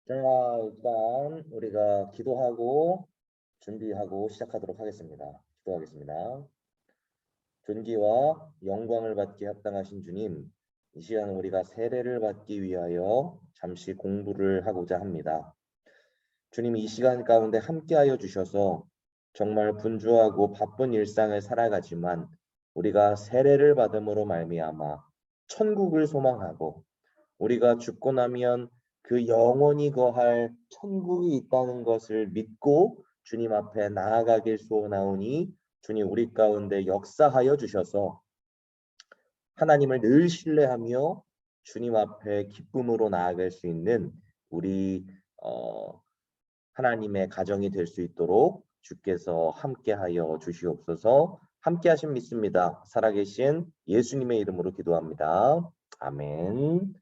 자, 일단 우리가 기도하고 준비하고 시작하도록 하겠습니다. 기도하겠습니다. 존귀와 영광을 받기에 합당하신 주님, 이 시간 우리가 세례를 받기 위하여 잠시 공부를 하고자 합니다. 주님, 이 시간 가운데 함께하여 주셔서 정말 분주하고 바쁜 일상을 살아가지만 우리가 세례를 받음으로 말미암아 천국을 소망하고 우리가 죽고 나면 그 영원히 거할 천국이 있다는 것을 믿고 주님 앞에 나아가길 소원하오니 주님 우리 가운데 역사하여 주셔서 하나님을 늘 신뢰하며 주님 앞에 기쁨으로 나아갈 수 있는 우리 하나님의 가정이 될 수 있도록 주께서 함께하여 주시옵소서. 함께하신 믿습니다. 살아계신 예수님의 이름으로 기도합니다. 아멘.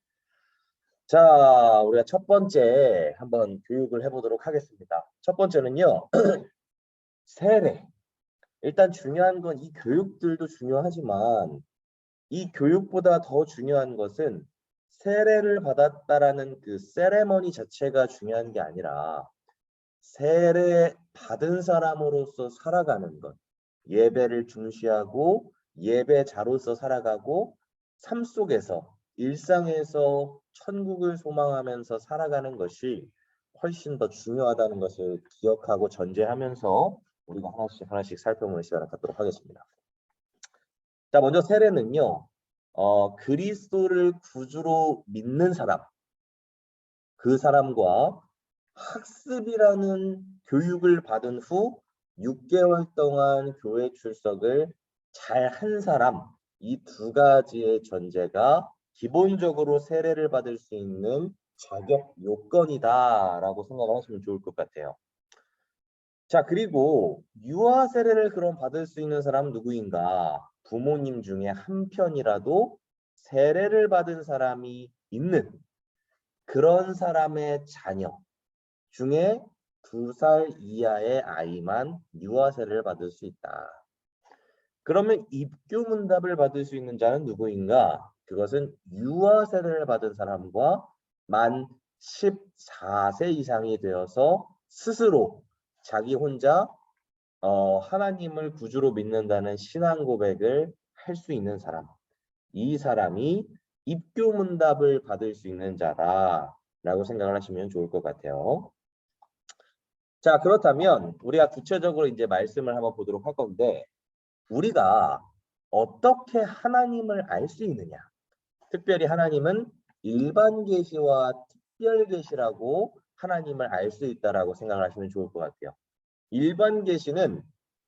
자, 우리가 첫 번째 한번 교육을 해보도록 하겠습니다. 첫 번째는요, 세례. 일단 중요한 건 이 교육들도 중요하지만 이 교육보다 더 중요한 것은 세례를 받았다라는 그 세레머니 자체가 중요한 게 아니라 세례 받은 사람으로서 살아가는 것, 예배를 중시하고 예배자로서 살아가고 삶 속에서 일상에서 천국을 소망하면서 살아가는 것이 훨씬 더 중요하다는 것을 기억하고 전제하면서 우리가 하나씩 하나씩 살펴보는 시간을 갖도록 하겠습니다. 자, 먼저 세례는요, 그리스도를 구주로 믿는 사람, 그 사람과 학습이라는 교육을 받은 후 6개월 동안 교회 출석을 잘 한 사람, 이 두 가지의 전제가 기본적으로 세례를 받을 수 있는 자격 요건이다라고 생각을 하시면 좋을 것 같아요. 자, 그리고 유아 세례를 그럼 받을 수 있는 사람 누구인가? 부모님 중에 한 편이라도 세례를 받은 사람이 있는 그런 사람의 자녀 중에 2살 이하의 아이만 유아 세례를 받을 수 있다. 그러면 입교문답을 받을 수 있는 자는 누구인가? 그것은 유아 세례를 받은 사람과 만 14세 이상이 되어서 스스로 자기 혼자 하나님을 구주로 믿는다는 신앙 고백을 할 수 있는 사람. 이 사람이 입교문답을 받을 수 있는 자다라고 생각을 하시면 좋을 것 같아요. 자, 그렇다면 우리가 구체적으로 이제 말씀을 한번 보도록 할 건데 우리가 어떻게 하나님을 알 수 있느냐? 특별히 하나님은 일반 계시와 특별 계시라고 하나님을 알 수 있다라고 생각을 하시면 좋을 것 같아요. 일반 계시는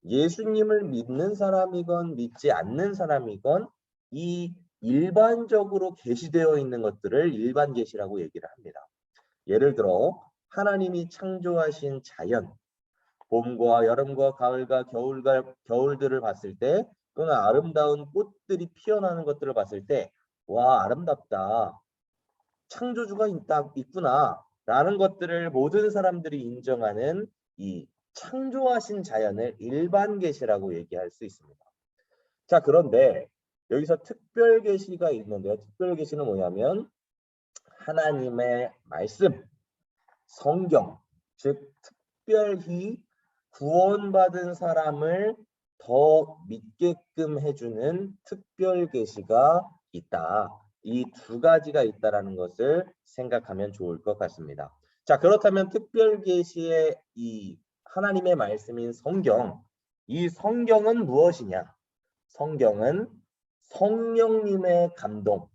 예수님을 믿는 사람이건 믿지 않는 사람이건 이 일반적으로 계시되어 있는 것들을 일반 계시라고 얘기를 합니다. 예를 들어 하나님이 창조하신 자연, 봄과 여름과 가을과 겨울들을 봤을 때 또는 아름다운 꽃들이 피어나는 것들을 봤을 때 와, 아름답다. 창조주가 있구나. 라는 것들을 모든 사람들이 인정하는 이 창조하신 자연을 일반 계시라고 얘기할 수 있습니다. 자, 그런데 여기서 특별 계시가 있는데요. 특별 계시는 뭐냐면 하나님의 말씀, 성경, 즉 특별히 구원받은 사람을 더 믿게끔 해주는 특별 계시가 있다. 이 두 가지가 있다라는 것을 생각하면 좋을 것 같습니다. 자, 그렇다면 특별 계시의 이 하나님의 말씀인 성경, 이 성경은 무엇이냐? 성경은 성령님의 감동,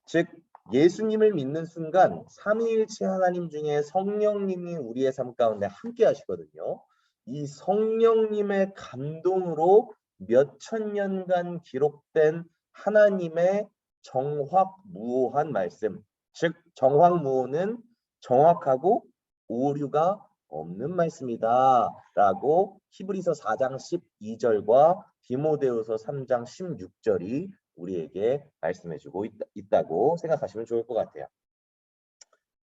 즉 예수님을 믿는 순간 삼위일체 하나님 중에 성령님이 우리의 삶 가운데 함께 하시거든요. 이 성령님의 감동으로 몇천 년간 기록된 하나님의 정확무오한 말씀, 즉 정확무오는 정확하고 오류가 없는 말씀이다 라고 히브리서 4장 12절과 디모데후서 3장 16절이 우리에게 말씀해주고 있다고 생각하시면 좋을 것 같아요.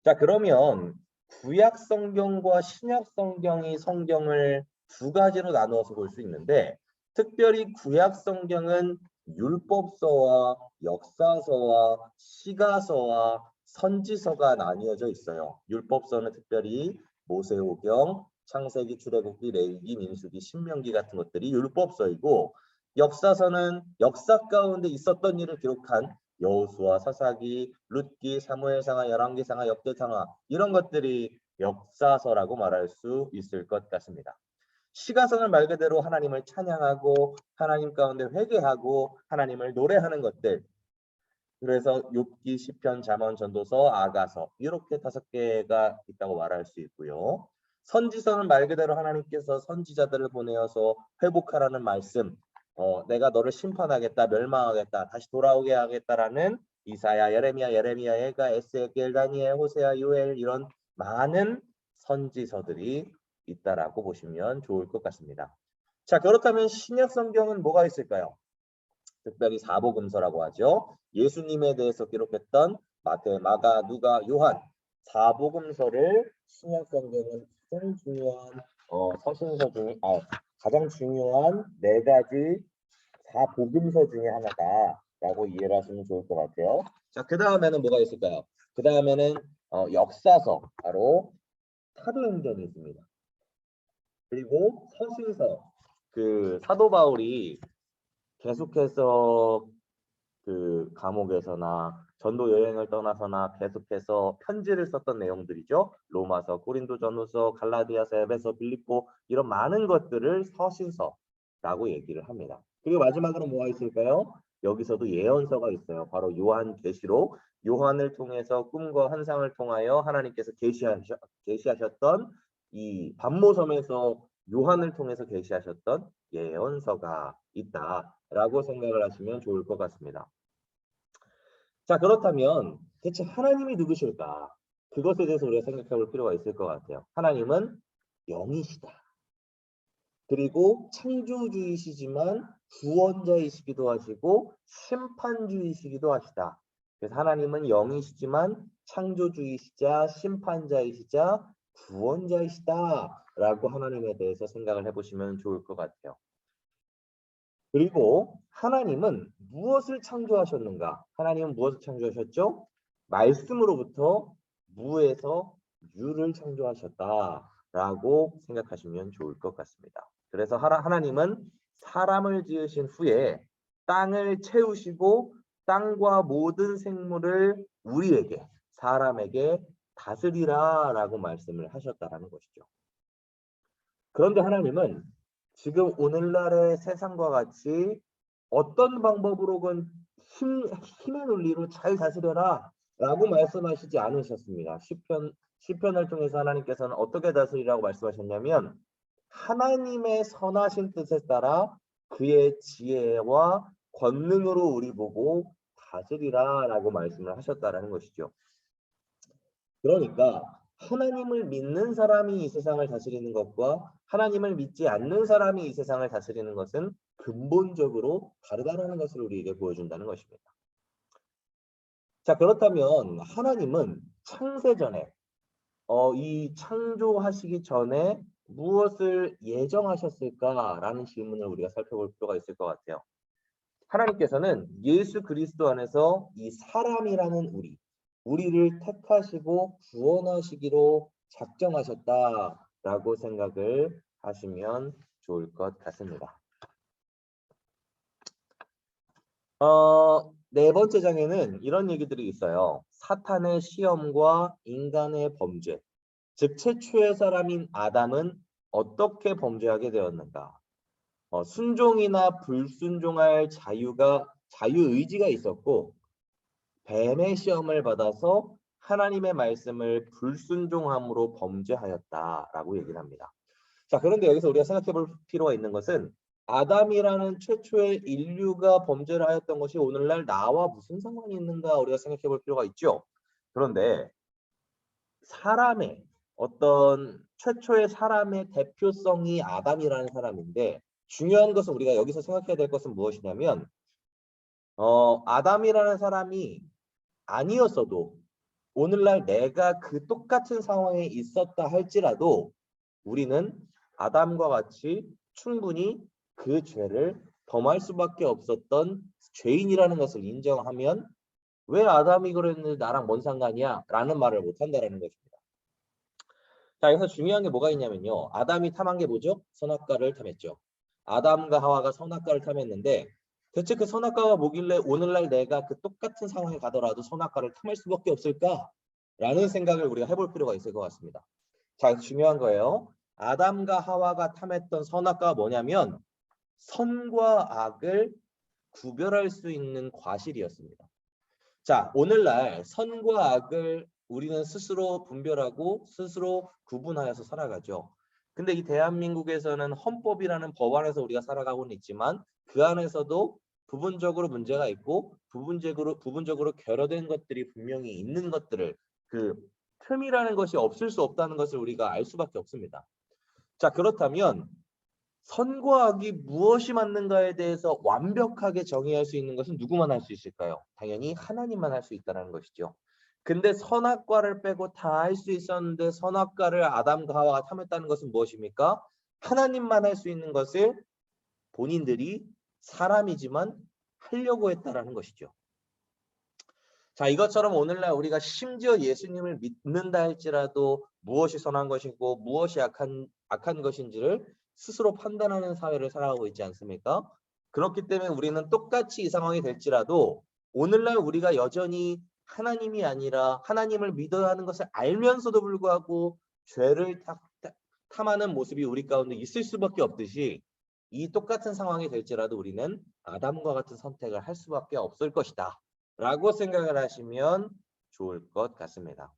자, 그러면 구약 성경과 신약 성경이 성경을 두 가지로 나누어서 볼 수 있는데 특별히 구약 성경은 율법서와 역사서와 시가서와 선지서가 나뉘어져 있어요. 율법서는 특별히 모세오경, 창세기, 출애굽기, 레위기, 민수기, 신명기 같은 것들이 율법서이고, 역사서는 역사 가운데 있었던 일을 기록한 여호수아, 사사기, 룻기, 사무엘상하, 열왕기상하, 역대상하 이런 것들이 역사서라고 말할 수 있을 것 같습니다. 시가서는 말 그대로 하나님을 찬양하고 하나님 가운데 회개하고 하나님을 노래하는 것들. 그래서 욥기, 시편, 잠언, 전도서, 아가서 이렇게 5개가 있다고 말할 수 있고요. 선지서는 말 그대로 하나님께서 선지자들을 보내어서 회복하라는 말씀, 내가 너를 심판하겠다, 멸망하겠다, 다시 돌아오게 하겠다라는 이사야, 예레미야, 예가, 에스겔, 다니엘, 호세아, 요엘 이런 많은 선지서들이 있다라고 보시면 좋을 것 같습니다. 자, 그렇다면 신약 성경은 뭐가 있을까요? 특별히 사복음서라고 하죠. 예수님에 대해서 기록했던 마태, 마가, 누가, 요한 사복음서를 신약 성경은 가장 중요한 서신서 중에 가장 중요한 4가지 사복음서 중에 하나다라고 이해를 하시면 좋을 것 같아요. 자, 그 다음에는 뭐가 있을까요? 그 다음에는 역사서, 바로 사도행전이 있습니다. 그리고 서신서, 그 사도 바울이 계속해서 그 감옥에서나 전도 여행을 떠나서나 계속해서 편지를 썼던 내용들이죠. 로마서, 고린도전후서, 갈라디아서, 에베소, 빌립보 이런 많은 것들을 서신서라고 얘기를 합니다. 그리고 마지막으로 뭐가 있을까요? 여기서도 예언서가 있어요. 바로 요한계시록, 요한을 통해서 꿈과 환상을 통하여 하나님께서 계시하셨던 이 반모섬에서 요한을 통해서 계시하셨던 예언서가 있다라고 생각을 하시면 좋을 것 같습니다. 자, 그렇다면 대체 하나님이 누구실까? 그것에 대해서 우리가 생각해 볼 필요가 있을 것 같아요. 하나님은 영이시다. 그리고 창조주이시지만 구원자이시기도 하시고 심판주이시기도 하시다. 그래서 하나님은 영이시지만 창조주이시자 심판자이시자 구원자이시다 라고 하나님에 대해서 생각을 해보시면 좋을 것 같아요. 그리고 하나님은 무엇을 창조하셨는가? 하나님은 무엇을 창조하셨죠? 말씀으로부터 무에서 유를 창조하셨다라고 생각하시면 좋을 것 같습니다. 그래서 하나님은 사람을 지으신 후에 땅을 채우시고 땅과 모든 생물을 우리에게, 사람에게 다스리라라고 말씀을 하셨다라는 것이죠. 그런데 하나님은 지금 오늘날의 세상과 같이 어떤 방법으로건 힘의 논리로 잘 다스려라 라고 말씀하시지 않으셨습니다. 시편을 통해서 하나님께서는 어떻게 다스리라고 말씀하셨냐면 하나님의 선하신 뜻에 따라 그의 지혜와 권능으로 우리 보고 다스리라 라고 말씀을 하셨다라는 것이죠. 그러니까 하나님을 믿는 사람이 이 세상을 다스리는 것과 하나님을 믿지 않는 사람이 이 세상을 다스리는 것은 근본적으로 다르다는 것을 우리에게 보여준다는 것입니다. 자, 그렇다면 하나님은 창세전에 이 창조하시기 전에 무엇을 예정하셨을까라는 질문을 우리가 살펴볼 필요가 있을 것 같아요. 하나님께서는 예수 그리스도 안에서 이 사람이라는 우리를 택하시고 구원하시기로 작정하셨다라고 생각을 하시면 좋을 것 같습니다. 4번째 장에는 이런 얘기들이 있어요. 사탄의 시험과 인간의 범죄, 즉 최초의 사람인 아담은 어떻게 범죄하게 되었는가? 순종이나 불순종할 자유의지가 있었고 뱀의 시험을 받아서 하나님의 말씀을 불순종함으로 범죄하였다라고 얘기를 합니다. 자, 그런데 여기서 우리가 생각해 볼 필요가 있는 것은 아담이라는 최초의 인류가 범죄를 하였던 것이 오늘날 나와 무슨 상관이 있는가 우리가 생각해 볼 필요가 있죠. 그런데 사람의 어떤 최초의 사람의 대표성이 아담이라는 사람인데 중요한 것은 우리가 여기서 생각해야 될 것은 무엇이냐면 아담이라는 사람이 아니었어도 오늘날 내가 그 똑같은 상황에 있었다 할지라도 우리는 아담과 같이 충분히 그 죄를 범할 수밖에 없었던 죄인이라는 것을 인정하면 왜 아담이 그랬는데 나랑 뭔 상관이야? 라는 말을 못 한다라는 것입니다. 자, 여기서 중요한 게 뭐가 있냐면요. 아담이 탐한 게 뭐죠? 선악과를 탐했죠. 아담과 하와가 선악과를 탐했는데 대체 그 선악과가 뭐길래 오늘날 내가 그 똑같은 상황에 가더라도 선악과를 탐할 수밖에 없을까? 라는 생각을 우리가 해볼 필요가 있을 것 같습니다. 자, 중요한 거예요. 아담과 하와가 탐했던 선악과가 뭐냐면 선과 악을 구별할 수 있는 과실이었습니다. 자, 오늘날 선과 악을 우리는 스스로 분별하고 스스로 구분하여서 살아가죠. 근데 이 대한민국에서는 헌법이라는 법 안에서 우리가 살아가고는 있지만 그 안에서도 부분적으로 문제가 있고 부분적으로 결여된 것들이 분명히 있는 것들을 그 틈이라는 것이 없을 수 없다는 것을 우리가 알 수밖에 없습니다. 자, 그렇다면 선과 악이 무엇이 맞는가에 대해서 완벽하게 정의할 수 있는 것은 누구만 할 수 있을까요? 당연히 하나님만 할 수 있다는 것이죠. 근데 선악과를 빼고 다 할 수 있었는데 선악과를 아담과 하와가 탐했다는 것은 무엇입니까? 하나님만 할 수 있는 것을 본인들이 사람이지만 하려고 했다라는 것이죠. 자, 이것처럼 오늘날 우리가 심지어 예수님을 믿는다 할지라도 무엇이 선한 것이고 무엇이 악한 것인지를 스스로 판단하는 사회를 살아가고 있지 않습니까? 그렇기 때문에 우리는 똑같이 이 상황이 될지라도 오늘날 우리가 여전히 하나님이 아니라 하나님을 믿어야 하는 것을 알면서도 불구하고 죄를 탐하는 모습이 우리 가운데 있을 수밖에 없듯이 이 똑같은 상황이 될지라도 우리는 아담과 같은 선택을 할 수밖에 없을 것이다 라고 생각을 하시면 좋을 것 같습니다.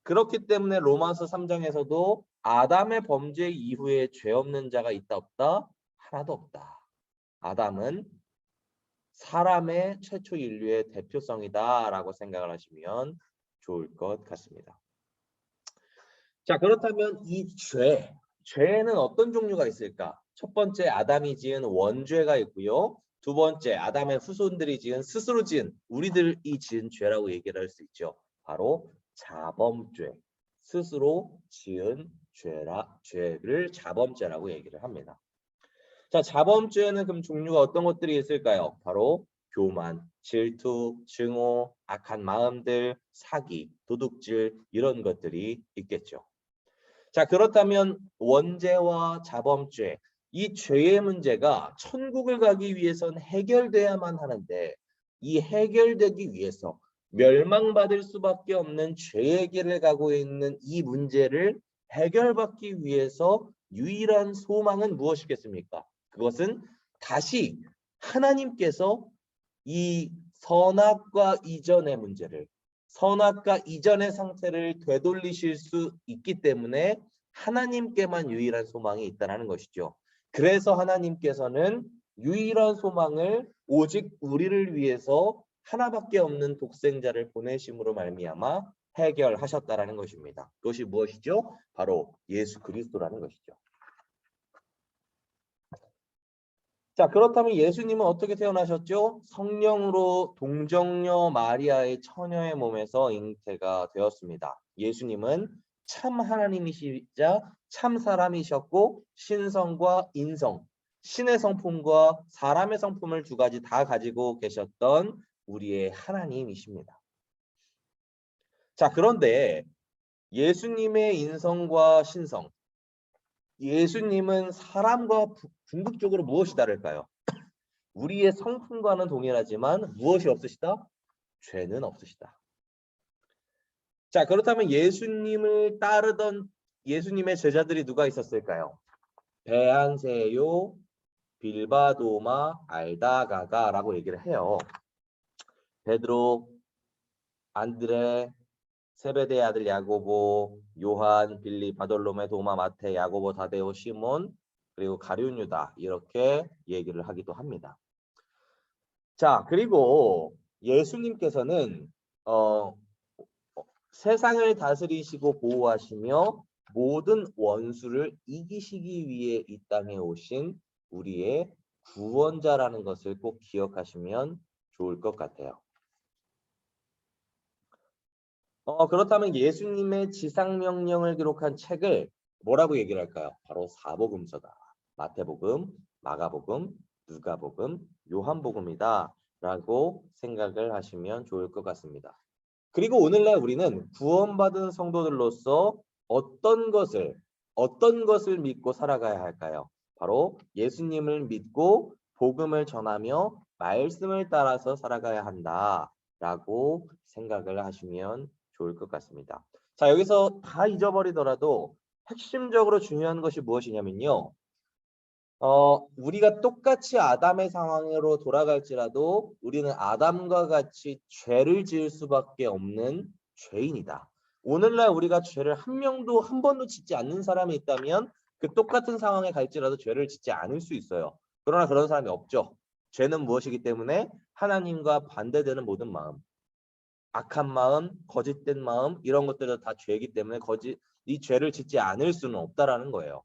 그렇기 때문에 로마서 3장에서도 아담의 범죄 이후에 죄 없는 자가 있다 없다? 하나도 없다. 아담은 사람의 최초 인류의 대표성이다 라고 생각을 하시면 좋을 것 같습니다. 자, 그렇다면 이 죄에는 어떤 종류가 있을까? 첫 번째, 아담이 지은 원죄가 있고요. 두 번째, 아담의 후손들이 지은 스스로 지은 우리들이 지은 죄라고 얘기를 할 수 있죠. 바로 자범죄. 스스로 지은 죄를 자범죄라고 얘기를 합니다. 자, 자범죄는 그럼 종류가 어떤 것들이 있을까요? 바로 교만, 질투, 증오, 악한 마음들, 사기, 도둑질 이런 것들이 있겠죠. 자, 그렇다면 원죄와 자범죄, 이 죄의 문제가 천국을 가기 위해선 해결돼야만 하는데 이 해결되기 위해서 멸망받을 수밖에 없는 죄의 길을 가고 있는 이 문제를 해결받기 위해서 유일한 소망은 무엇이겠습니까? 그것은 다시 하나님께서 이 선악과 이전의 문제를 선악과 이전의 상태를 되돌리실 수 있기 때문에 하나님께만 유일한 소망이 있다는 것이죠. 그래서 하나님께서는 유일한 소망을 오직 우리를 위해서 하나밖에 없는 독생자를 보내심으로 말미암아 해결하셨다라는 것입니다. 그것이 무엇이죠? 바로 예수 그리스도라는 것이죠. 자, 그렇다면 예수님은 어떻게 태어나셨죠? 성령으로 동정녀 마리아의 처녀의 몸에서 잉태가 되었습니다. 예수님은 참 하나님이시자 참 사람이셨고 신성과 인성, 신의 성품과 사람의 성품을 두 가지 다 가지고 계셨던 우리의 하나님이십니다. 자, 그런데 예수님의 인성과 신성, 예수님은 사람과 궁극적으로 무엇이 다를까요? 우리의 성품과는 동일하지만 무엇이 없으시다? 죄는 없으시다. 자, 그렇다면 예수님을 따르던 예수님의 제자들이 누가 있었을까요? 베안세요, 빌바도마, 알다가가라고 얘기를 해요. 베드로, 안드레, 세베대의 아들 야고보, 요한, 빌리, 바돌로메, 도마, 마테, 야고보, 다데오, 시몬, 그리고 가룟 유다 이렇게 얘기를 하기도 합니다. 자, 그리고 예수님께서는 세상을 다스리시고 보호하시며 모든 원수를 이기시기 위해 이 땅에 오신 우리의 구원자라는 것을 꼭 기억하시면 좋을 것 같아요. 그렇다면 예수님의 지상명령을 기록한 책을 뭐라고 얘기를 할까요? 바로 사복음서다. 마태복음, 마가복음, 누가복음, 요한복음이다 라고 생각을 하시면 좋을 것 같습니다. 그리고 오늘날 우리는 구원받은 성도들로서 어떤 것을 믿고 살아가야 할까요? 바로 예수님을 믿고 복음을 전하며 말씀을 따라서 살아가야 한다라고 생각을 하시면 좋을 것 같습니다. 자, 여기서 다 잊어버리더라도 핵심적으로 중요한 것이 무엇이냐면요. 우리가 똑같이 아담의 상황으로 돌아갈지라도 우리는 아담과 같이 죄를 지을 수밖에 없는 죄인이다. 오늘날 우리가 죄를 한 번도 짓지 않는 사람이 있다면 그 똑같은 상황에 갈지라도 죄를 짓지 않을 수 있어요. 그러나 그런 사람이 없죠. 죄는 무엇이기 때문에 하나님과 반대되는 모든 마음, 악한 마음, 거짓된 마음 이런 것들은 다 죄이기 때문에 이 죄를 짓지 않을 수는 없다라는 거예요.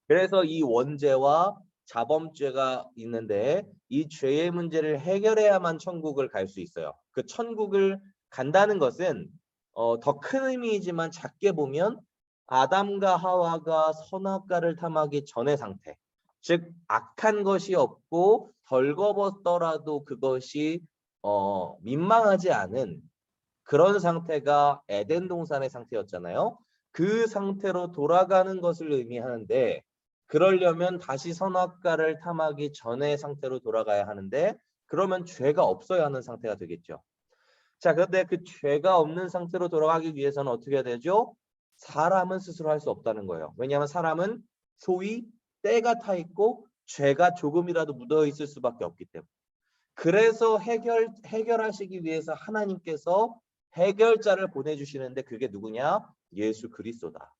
그래서 이 원죄와 자범죄가 있는데 이 죄의 문제를 해결해야만 천국을 갈 수 있어요. 그 천국을 간다는 것은 더 큰 의미이지만 작게 보면 아담과 하와가 선악과를 탐하기 전의 상태, 즉 악한 것이 없고 벌거벗더라도 그것이 민망하지 않은 그런 상태가 에덴 동산의 상태였잖아요. 그 상태로 돌아가는 것을 의미하는데 그러려면 다시 선악과를 탐하기 전의 상태로 돌아가야 하는데 그러면 죄가 없어야 하는 상태가 되겠죠. 자, 그런데 그 죄가 없는 상태로 돌아가기 위해서는 어떻게 해야 되죠? 사람은 스스로 할 수 없다는 거예요. 왜냐하면 사람은 소위 때가 타 있고 죄가 조금이라도 묻어 있을 수밖에 없기 때문에. 그래서 해결하시기 위해서 하나님께서 해결자를 보내주시는데 그게 누구냐? 예수 그리스도다.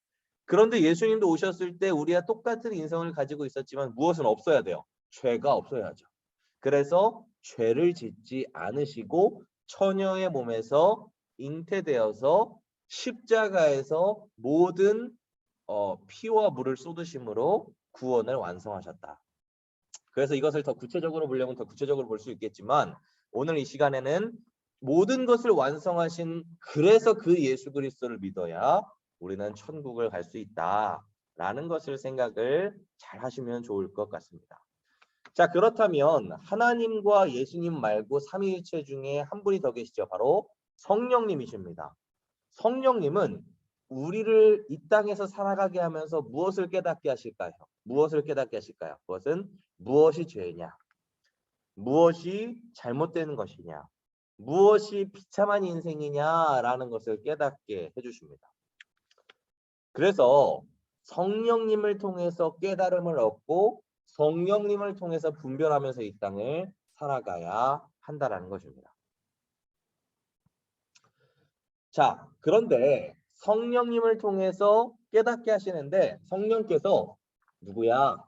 그런데 예수님도 오셨을 때 우리와 똑같은 인성을 가지고 있었지만 무엇은 없어야 돼요? 죄가 없어야 하죠. 그래서 죄를 짓지 않으시고 처녀의 몸에서 잉태되어서 십자가에서 모든 피와 물을 쏟으심으로 구원을 완성하셨다. 그래서 이것을 더 구체적으로 보려면 더 구체적으로 볼 수 있겠지만 오늘 이 시간에는 모든 것을 완성하신 그래서 그 예수 그리스도를 믿어야 우리는 천국을 갈 수 있다라는 것을 생각을 잘 하시면 좋을 것 같습니다. 자, 그렇다면 하나님과 예수님 말고 삼위일체 중에 한 분이 더 계시죠. 바로 성령님이십니다. 성령님은 우리를 이 땅에서 살아가게 하면서 무엇을 깨닫게 하실까요? 무엇을 깨닫게 하실까요? 그것은 무엇이 죄냐? 무엇이 잘못되는 것이냐? 무엇이 비참한 인생이냐라는 것을 깨닫게 해주십니다. 그래서 성령님을 통해서 깨달음을 얻고 성령님을 통해서 분별하면서 이 땅을 살아가야 한다라는 것입니다. 자, 그런데 성령님을 통해서 깨닫게 하시는데 성령께서 누구야?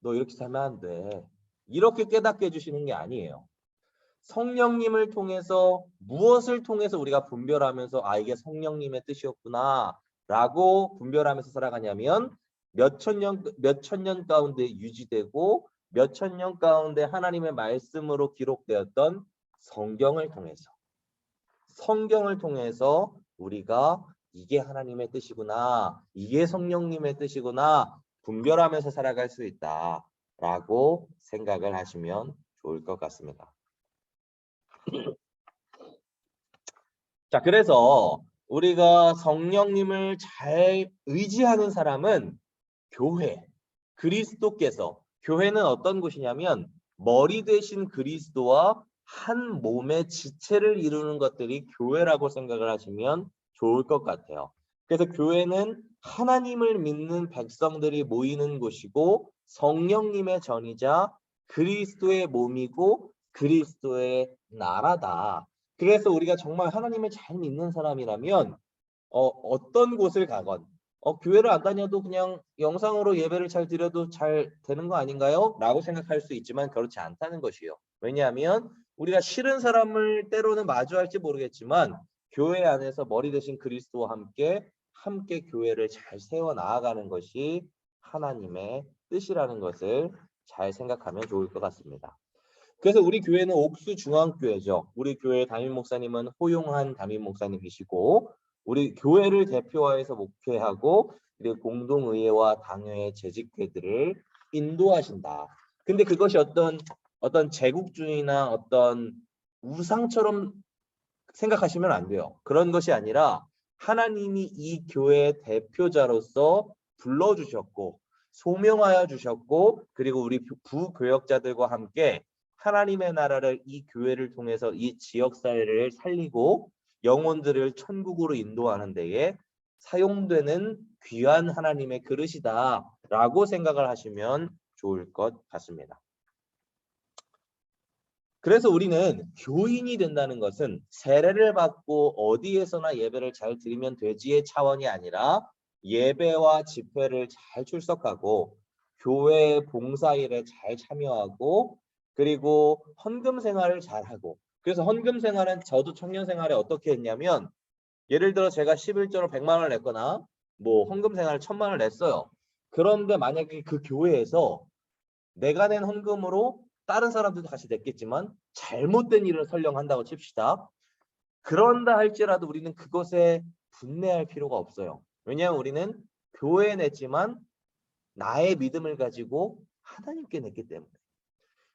너 이렇게 살면 안 돼. 이렇게 깨닫게 해주시는 게 아니에요. 성령님을 통해서 무엇을 통해서 우리가 분별하면서 이게 성령님의 뜻이었구나 라고 분별하면서 살아가냐면 몇천 년 가운데 유지되고 몇천 년 가운데 하나님의 말씀으로 기록되었던 성경을 통해서 우리가 이게 하나님의 뜻이구나, 이게 성령님의 뜻이구나 분별하면서 살아갈 수 있다라고 생각을 하시면 좋을 것 같습니다. 자, 그래서 우리가 성령님을 잘 의지하는 사람은 교회, 그리스도께서, 교회는 어떤 곳이냐면 머리 대신 그리스도와 한 몸의 지체를 이루는 것들이 교회라고 생각을 하시면 좋을 것 같아요. 그래서 교회는 하나님을 믿는 백성들이 모이는 곳이고 성령님의 전이자 그리스도의 몸이고 그리스도의 나라다. 그래서 우리가 정말 하나님을 잘 믿는 사람이라면 어떤 곳을 가건 교회를 안 다녀도 그냥 영상으로 예배를 잘 드려도 잘 되는 거 아닌가요? 라고 생각할 수 있지만 그렇지 않다는 것이요. 왜냐하면 우리가 싫은 사람을 때로는 마주할지 모르겠지만 교회 안에서 머리 대신 그리스도와 함께 교회를 잘 세워 나아가는 것이 하나님의 뜻이라는 것을 잘 생각하면 좋을 것 같습니다. 그래서 우리 교회는 옥수중앙교회죠. 우리 교회 담임 목사님은 호용한 담임 목사님이시고 우리 교회를 대표하여서 목회하고 그리고 공동의회와 당회의 재직회들을 인도하신다. 근데 그것이 어떤 어떤 제국주의나 어떤 우상처럼 생각하시면 안 돼요. 그런 것이 아니라 하나님이 이 교회의 대표자로서 불러주셨고 소명하여 주셨고 그리고 우리 부교역자들과 함께 하나님의 나라를 이 교회를 통해서 이 지역사회를 살리고 영혼들을 천국으로 인도하는 데에 사용되는 귀한 하나님의 그릇이다라고 생각을 하시면 좋을 것 같습니다. 그래서 우리는 교인이 된다는 것은 세례를 받고 어디에서나 예배를 잘 드리면 되지의 차원이 아니라 예배와 집회를 잘 출석하고 교회 봉사일에 잘 참여하고 그리고 헌금 생활을 잘하고 그래서 헌금 생활은 저도 청년 생활에 어떻게 했냐면 예를 들어 제가 11조로 100만 원을 냈거나 뭐 헌금 생활을 1000만 원을 냈어요. 그런데 만약에 그 교회에서 내가 낸 헌금으로 다른 사람들도 같이 냈겠지만 잘못된 일을 설령한다고 칩시다. 그런다 할지라도 우리는 그것에 분내할 필요가 없어요. 왜냐하면 우리는 교회에 냈지만 나의 믿음을 가지고 하나님께 냈기 때문에.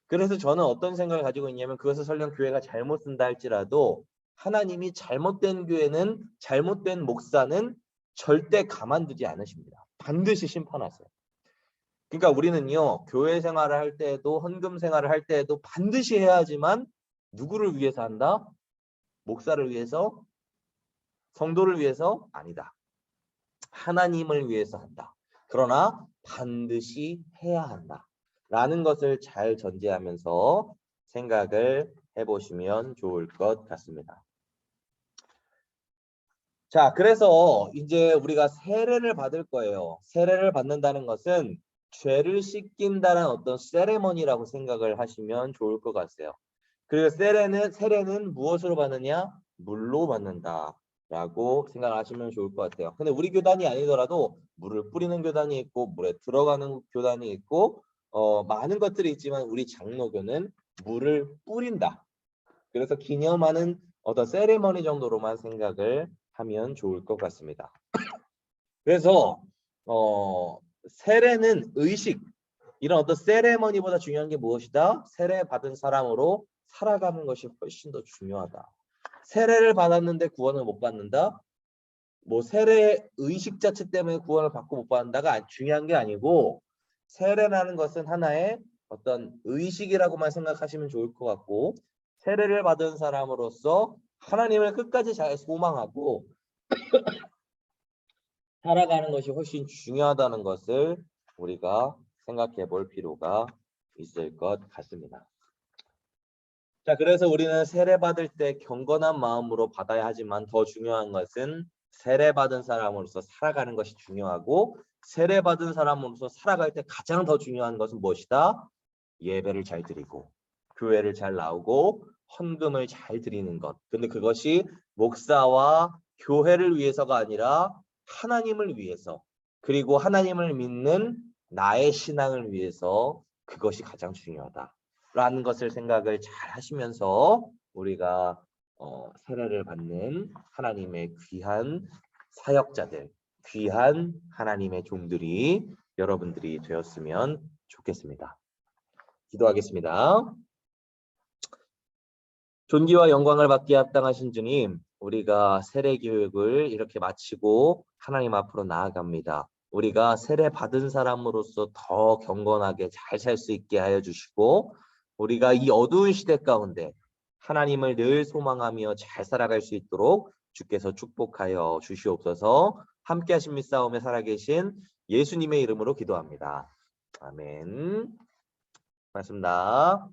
그래서 저는 어떤 생각을 가지고 있냐면 그것을 설령 교회가 잘못 쓴다 할지라도 하나님이 잘못된 교회는 잘못된 목사는 절대 가만두지 않으십니다. 반드시 심판하세요. 그러니까 우리는요 교회 생활을 할 때에도 헌금 생활을 할 때에도 반드시 해야 하지만 누구를 위해서 한다? 목사를 위해서, 성도를 위해서? 아니다. 하나님을 위해서 한다. 그러나 반드시 해야 한다. 라는 것을 잘 전제하면서 생각을 해보시면 좋을 것 같습니다. 자, 그래서 이제 우리가 세례를 받을 거예요. 세례를 받는다는 것은 죄를 씻긴다는 어떤 세레머니라고 생각을 하시면 좋을 것 같아요. 그리고 세례는 무엇으로 받느냐? 물로 받는다라고 생각하시면 좋을 것 같아요. 근데 우리 교단이 아니더라도 물을 뿌리는 교단이 있고 물에 들어가는 교단이 있고 많은 것들이 있지만 우리 장로교는 물을 뿌린다. 그래서 기념하는 어떤 세레머니 정도로만 생각을 하면 좋을 것 같습니다. 그래서 세례는 의식, 이런 어떤 세레머니보다 중요한 게 무엇이다? 세례 받은 사람으로 살아가는 것이 훨씬 더 중요하다. 세례를 받았는데 구원을 못 받는다? 뭐 세례 의식 자체 때문에 구원을 받고 못 받는다가 중요한 게 아니고 세례라는 것은 하나의 어떤 의식이라고만 생각하시면 좋을 것 같고 세례를 받은 사람으로서 하나님을 끝까지 잘 소망하고 살아가는 것이 훨씬 중요하다는 것을 우리가 생각해 볼 필요가 있을 것 같습니다. 자, 그래서 우리는 세례받을 때 경건한 마음으로 받아야 하지만 더 중요한 것은 세례받은 사람으로서 살아가는 것이 중요하고 세례받은 사람으로서 살아갈 때 가장 더 중요한 것은 무엇이다? 예배를 잘 드리고 교회를 잘 나오고 헌금을 잘 드리는 것. 근데 그것이 목사와 교회를 위해서가 아니라 하나님을 위해서 그리고 하나님을 믿는 나의 신앙을 위해서 그것이 가장 중요하다라는 것을 생각을 잘 하시면서 우리가 세례를 받는 하나님의 귀한 사역자들, 귀한 하나님의 종들이 여러분들이 되었으면 좋겠습니다. 기도하겠습니다. 존귀와 영광을 받기에 합당하신 주님, 우리가 세례 교육을 이렇게 마치고 하나님 앞으로 나아갑니다. 우리가 세례 받은 사람으로서 더 경건하게 잘 살 수 있게 하여 주시고 우리가 이 어두운 시대 가운데 하나님을 늘 소망하며 잘 살아갈 수 있도록 주께서 축복하여 주시옵소서. 함께 하신 믿사오며 살아계신 예수님의 이름으로 기도합니다. 아멘. 고맙습니다.